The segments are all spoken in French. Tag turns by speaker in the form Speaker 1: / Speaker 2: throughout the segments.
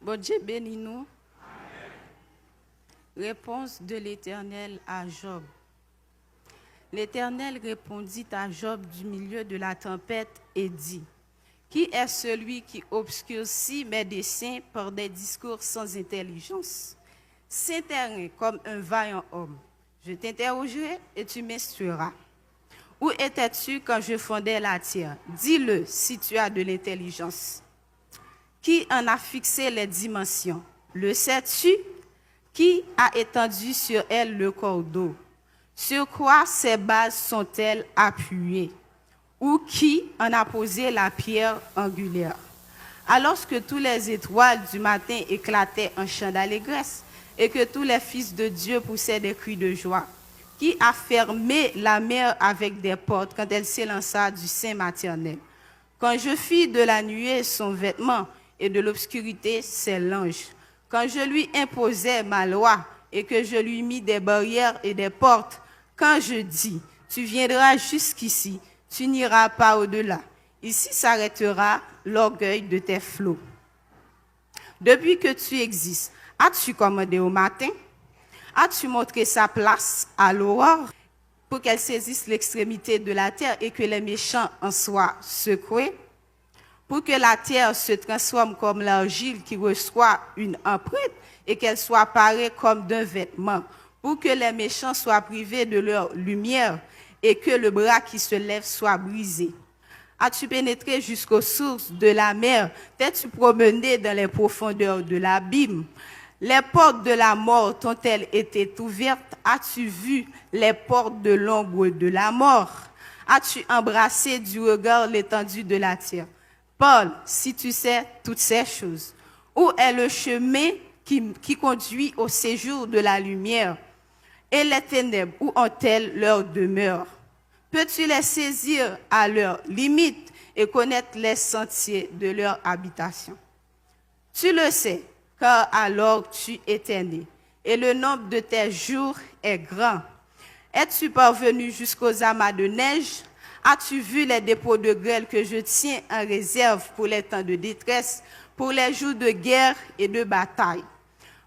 Speaker 1: Bon Dieu bénis nous. Réponse de l'Éternel à Job. L'Éternel répondit à Job du milieu de la tempête et dit, « Qui est celui qui obscurcit mes desseins par des discours sans intelligence? S'interroge comme un vaillant homme. Je t'interrogerai et tu m'instruiras. Où étais-tu quand je fondais la terre? Dis-le si tu as de l'intelligence. Qui en a fixé les dimensions? Le sais-tu? Qui a étendu sur elle le cordeau? Sur quoi ses bases sont-elles appuyées? Ou qui en a posé la pierre angulaire? Alors que tous les étoiles du matin éclataient en chant d'allégresse et que tous les fils de Dieu poussaient des cris de joie, qui a fermé la mer avec des portes quand elle s'élança du sein maternel? Quand je fis de la nuée son vêtement et de l'obscurité ses langes, quand je lui imposais ma loi et que je lui mis des barrières et des portes, quand je dis, tu viendras jusqu'ici, tu n'iras pas au-delà. Ici s'arrêtera l'orgueil de tes flots. Depuis que tu existes, as-tu commandé au matin? As-tu montré sa place à l'aurore pour qu'elle saisisse l'extrémité de la terre et que les méchants en soient secoués? Pour que la terre se transforme comme l'argile qui reçoit une empreinte et qu'elle soit parée comme d'un vêtement, pour que les méchants soient privés de leur lumière et que le bras qui se lève soit brisé. As-tu pénétré jusqu'aux sources de la mer? T'es-tu promené dans les profondeurs de l'abîme? Les portes de la mort t'ont-elles été ouvertes? As-tu vu les portes de l'ombre de la mort? As-tu embrassé du regard l'étendue de la terre? Paul, si tu sais toutes ces choses, où est le chemin qui conduit au séjour de la lumière? Et les ténèbres, où ont-elles leur demeure? Peux-tu les saisir à leur limite et connaître les sentiers de leur habitation? Tu le sais, car alors tu étais né, et le nombre de tes jours est grand. Es-tu parvenu jusqu'aux amas de neige? As-tu vu les dépôts de grêle que je tiens en réserve pour les temps de détresse, pour les jours de guerre et de bataille?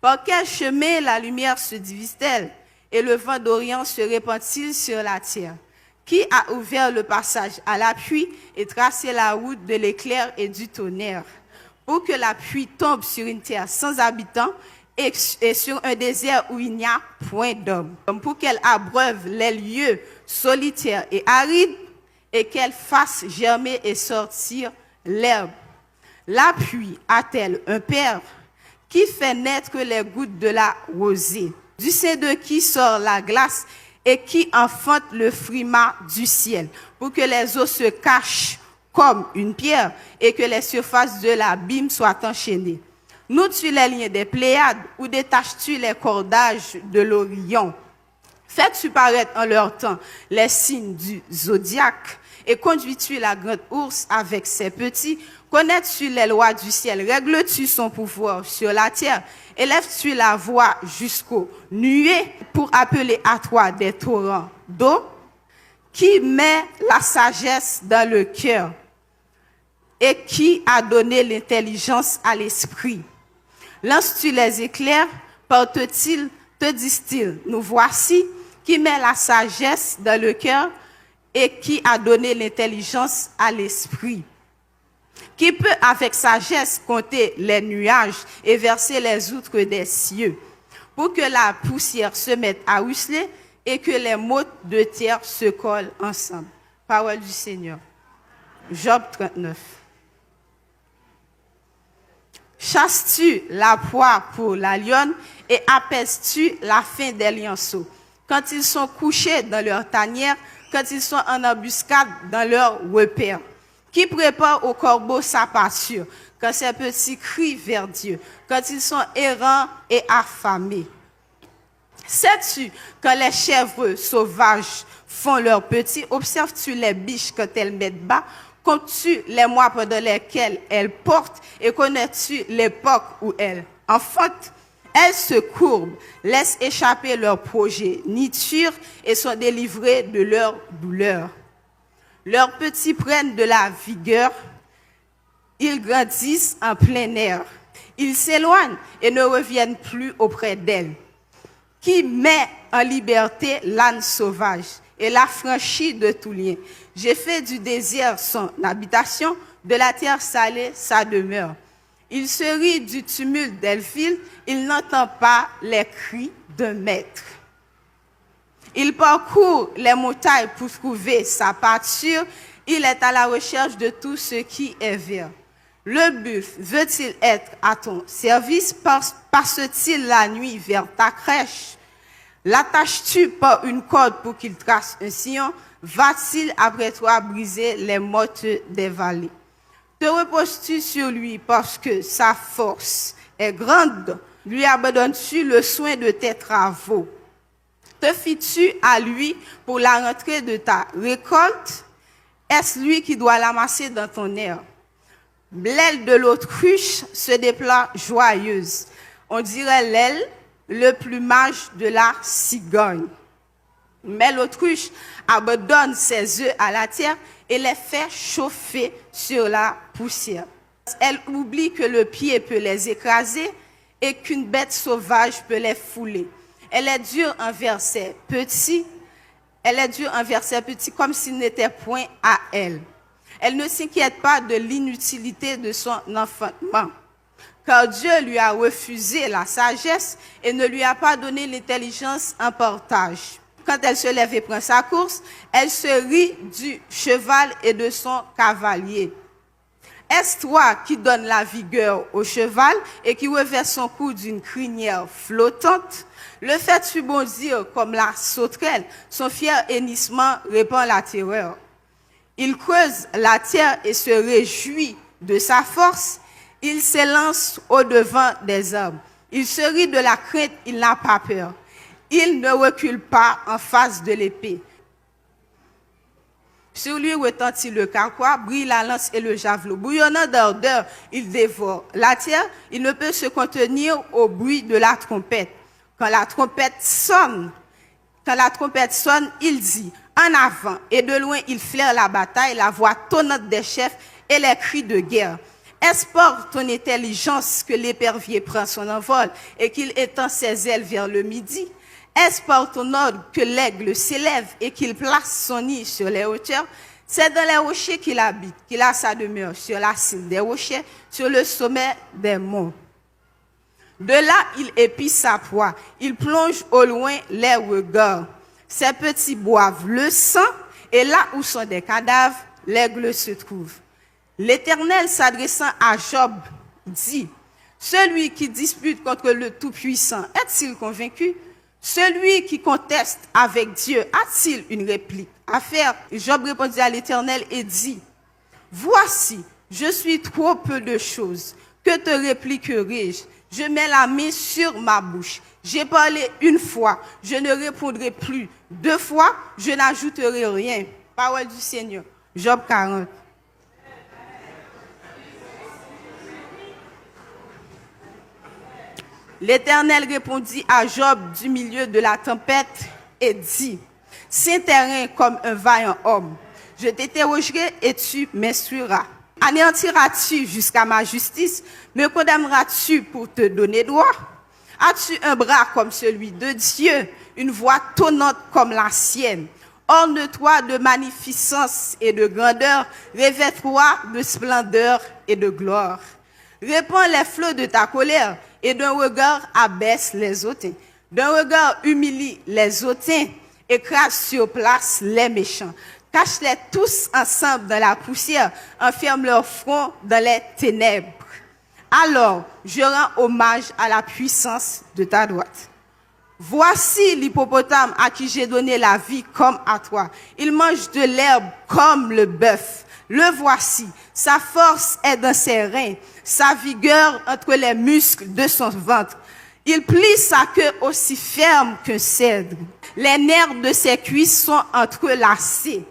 Speaker 1: Par quel chemin la lumière se divise-t-elle et le vent d'Orient se répand-il sur la terre? Qui a ouvert le passage à la pluie et tracé la route de l'éclair et du tonnerre, pour que la pluie tombe sur une terre sans habitants et sur un désert où il n'y a point d'homme, pour qu'elle abreuve les lieux solitaires et arides et qu'elle fasse germer et sortir l'herbe? La pluie a-t-elle un père? Qui fait naître les gouttes de la rosée? Du sein de qui sort la glace et qui enfante le frimas du ciel, pour que les eaux se cachent comme une pierre et que les surfaces de l'abîme soient enchaînées? Noues-tu les liens des Pléiades ou détaches-tu les cordages de l'Orion? Fais-tu paraître en leur temps les signes du zodiaque et conduis-tu la grande ours avec ses petits? Connais-tu les lois du ciel? Règles-tu son pouvoir sur la terre? Élèves-tu la voix jusqu'aux nuées pour appeler à toi des torrents d'eau? Qui met la sagesse dans le cœur et qui a donné l'intelligence à l'esprit? Lances-tu les éclairs? Portent-ils, te disent-ils, nous voici? Qui met la sagesse dans le cœur et qui a donné l'intelligence à l'esprit? Qui peut avec sagesse compter les nuages et verser les outres des cieux, pour que la poussière se mette à ruisseler et que les mottes de terre se collent ensemble? Parole du Seigneur. Job 39. Chasses-tu la proie pour la lionne et apaises-tu la faim des lionceaux, quand ils sont couchés dans leur tanière, quand ils sont en embuscade dans leur repère? Qui prépare au corbeau sa pâture, quand ses petits crient vers Dieu, quand ils sont errants et affamés? Sais-tu quand les chèvres sauvages font leurs petits? Observes-tu les biches quand elles mettent bas? Comptes-tu les mois pendant lesquels elles portent et connais-tu l'époque où elles enfantent? Elles se courbent, laissent échapper leurs projets, niturent et sont délivrées de leur douleur. Leurs petits prennent de la vigueur, ils grandissent en plein air. Ils s'éloignent et ne reviennent plus auprès d'elle. Qui met en liberté l'âne sauvage et l'affranchit de tout lien. J'ai fait du désert son habitation, de la terre salée sa demeure. Il se rit du tumulte d'Elphil, il n'entend pas les cris d'un maître. Il parcourt les montagnes pour trouver sa pâture, il est à la recherche de tout ce qui est vert. Le buffle veut-il être à ton service, passe-t-il la nuit vers ta crèche? L'attaches-tu par une corde pour qu'il trace un sillon? Va-t-il après toi briser les mottes des vallées? Te reposes-tu sur lui parce que sa force est grande? Lui abandonnes-tu le soin de tes travaux? Te fies-tu à lui pour la rentrée de ta récolte? Est-ce lui qui doit l'amasser dans ton air? L'aile de l'autruche se déploie joyeuse. On dirait l'aile, le plumage de la cigogne. Mais l'autruche abandonne ses œufs à la terre et les fait chauffer sur la poussière. Elle oublie que le pied peut les écraser et qu'une bête sauvage peut les fouler. Elle est dure envers ses petits, comme s'ils n'étaient point à elle. Elle ne s'inquiète pas de l'inutilité de son enfantement, car Dieu lui a refusé la sagesse et ne lui a pas donné l'intelligence en partage. Quand elle se lève et prend sa course, elle se rit du cheval et de son cavalier. Est-ce toi qui donnes la vigueur au cheval et qui revêt son cou d'une crinière flottante? Le fais-tu bondir comme la sauterelle? Son fier hennissement répand la terreur. Il creuse la terre et se réjouit de sa force. Il s'élance au-devant des arbres. Il se rit de la crainte, il n'a pas peur. Il ne recule pas en face de l'épée. Sur lui retentit le carquois, brille la lance et le javelot. Bouillonnant d'ardeur, il dévore la terre. Il ne peut se contenir au bruit de la trompette. Quand la trompette sonne, il dit « En avant !» Et de loin, il flaire la bataille, la voix tonnante des chefs et les cris de guerre. Est-ce par ton intelligence que l'épervier prend son envol et qu'il étend ses ailes vers le midi? Est-ce par ton ordre que l'aigle s'élève et qu'il place son nid sur les hauteurs? C'est dans les rochers qu'il habite, qu'il a sa demeure, sur la cime des rochers, sur le sommet des monts. De là, il épie sa proie, il plonge au loin les regards. Ses petits boivent le sang, et là où sont des cadavres, l'aigle se trouve. L'Éternel, s'adressant à Job, dit, « Celui qui dispute contre le Tout-Puissant, est-il convaincu? Celui qui conteste avec Dieu, a-t-il une réplique à faire? » Job répondit à l'Éternel et dit, « Voici, je suis trop peu de choses. Que te répliquerai-je? Je mets la main sur ma bouche. J'ai parlé une fois, je ne répondrai plus. 2 fois, je n'ajouterai rien. » Parole du Seigneur. Job 40. L'Éternel répondit à Job du milieu de la tempête et dit, « Saint terrain comme un vaillant homme, je t'interrogerai et tu m'instruiras. Anéantiras-tu jusqu'à ma justice? Me condamneras-tu pour te donner droit? As-tu un bras comme celui de Dieu, une voix tonnante comme la sienne? Orne-toi de magnificence et de grandeur, revêt-toi de splendeur et de gloire. Répands les flots de ta colère, et d'un regard abaisse les hautains. D'un regard humilie les hautains, écrase sur place les méchants. Cache-les tous ensemble dans la poussière, enferme leur front dans les ténèbres. Alors, je rends hommage à la puissance de ta droite. Voici l'hippopotame à qui j'ai donné la vie comme à toi. Il mange de l'herbe comme le bœuf. Le voici, sa force est dans ses reins, sa vigueur entre les muscles de son ventre. Il plie sa queue aussi ferme qu'un cèdre. Les nerfs de ses cuisses sont entrelacés.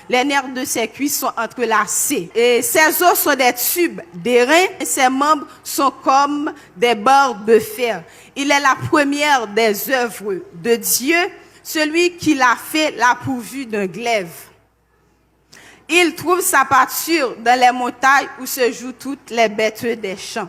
Speaker 1: Les nerfs de ses cuisses sont entrelacés. Et ses os sont des tubes d'airain et ses membres sont comme des barres de fer. Il est la première des œuvres de Dieu. Celui qui l'a fait l'a pourvu d'un glaive. Il trouve sa pâture dans les montagnes où se jouent toutes les bêtes des champs.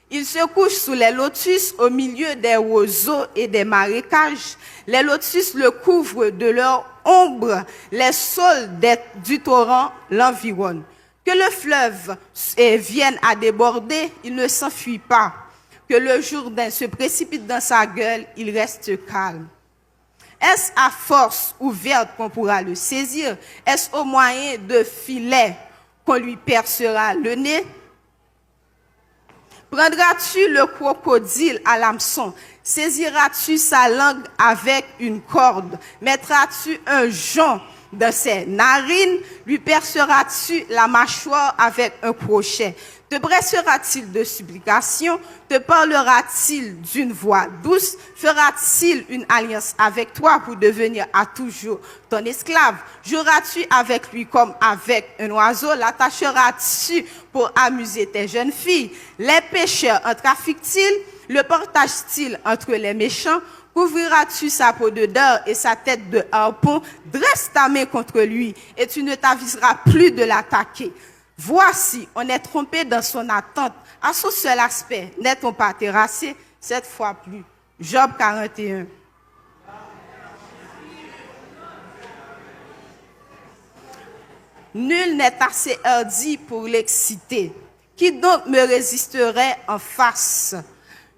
Speaker 1: Il se couche sous les lotus au milieu des roseaux et des marécages. Les lotus le couvrent de leur ombre. Les saules du torrent l'environnent. Que le fleuve vienne à déborder, il ne s'enfuit pas. Que le Jourdain se précipite dans sa gueule, il reste calme. Est-ce à force ouverte qu'on pourra le saisir? Est-ce au moyen de filets qu'on lui percera le nez? Prendras-tu le crocodile à l'hameçon? Saisiras-tu sa langue avec une corde? Mettras-tu un jonc dans ses narines? Lui perceras-tu la mâchoire avec un crochet? Te pressera-t-il de supplication? Te parlera-t-il d'une voix douce? Fera-t-il une alliance avec toi pour devenir à toujours ton esclave? Joueras-tu avec lui comme avec un oiseau? L'attacheras-tu pour amuser tes jeunes filles? Les pécheurs en trafiquent-ils? Le partagent-ils entre les méchants? Couvriras-tu sa peau de dard et sa tête de harpon? Dresse ta main contre lui et tu ne t'aviseras plus de l'attaquer. Voici, on est trompé dans son attente. À son seul aspect, n'est-on pas terrassé? Cette fois plus. Job 41. Nul n'est assez hardi pour l'exciter. Qui donc me résisterait en face?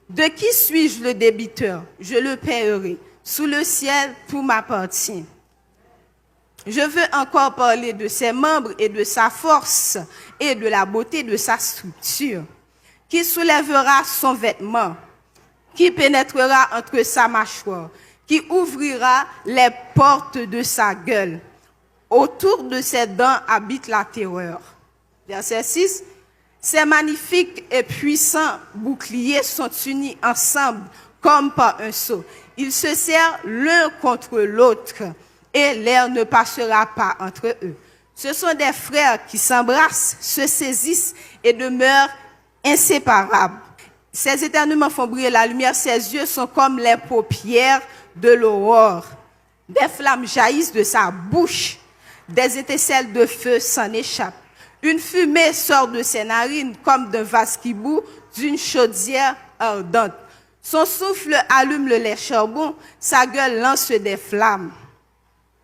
Speaker 1: De qui suis-je le débiteur? Je le paierai. Sous le ciel, tout m'appartient. Je veux encore parler de ses membres et de sa force et de la beauté de sa structure. Qui soulèvera son vêtement? Qui pénétrera entre sa mâchoire? Qui ouvrira les portes de sa gueule? Autour de ses dents habite la terreur. Verset 6. Ces magnifiques et puissants boucliers sont unis ensemble comme par un seau. Ils se serrent l'un contre l'autre et l'air ne passera pas entre eux. Ce sont des frères qui s'embrassent, se saisissent et demeurent inséparables. Ses éternuements font briller la lumière, ses yeux sont comme les paupières de l'aurore. Des flammes jaillissent de sa bouche, des étincelles de feu s'en échappent. Une fumée sort de ses narines comme d'un vase qui bout, d'une chaudière ardente. Son souffle allume le lait charbon, sa gueule lance des flammes.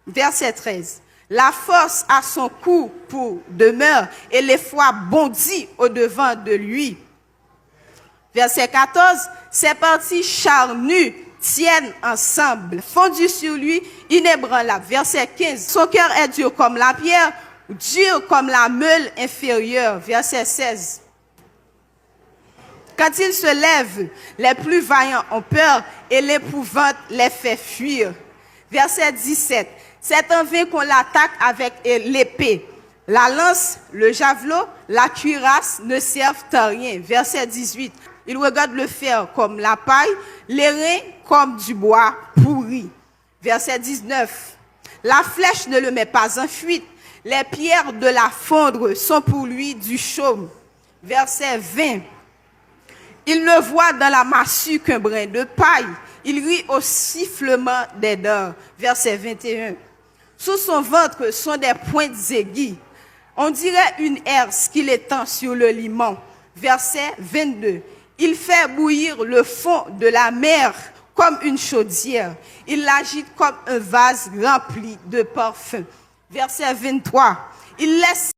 Speaker 1: Verset 13. La force a son cou pour demeure et l'effroi bondit au-devant de lui. Verset 14. Ses parties charnues tiennent ensemble, fondues sur lui, inébranlables. Verset 15. Son cœur est dur comme la pierre, dur comme la meule inférieure. Verset 16. Quand il se lève, les plus vaillants ont peur et l'épouvante les fait fuir. Verset 17. C'est en vain qu'on l'attaque avec l'épée. La lance, le javelot, la cuirasse ne servent à rien. Verset 18. Il regarde le fer comme la paille, les reins comme du bois pourri. Verset 19. La flèche ne le met pas en fuite. Les pierres de la fondre sont pour lui du chaume. Verset 20. Il ne voit dans la massue qu'un brin de paille. Il rit au sifflement des dards. Verset 21. Sous son ventre sont des pointes aiguës. On dirait une herse qu'il étend sur le limon. Verset 22. Il fait bouillir le fond de la mer comme une chaudière. Il l'agite comme un vase rempli de parfums. Verset 23. Il laisse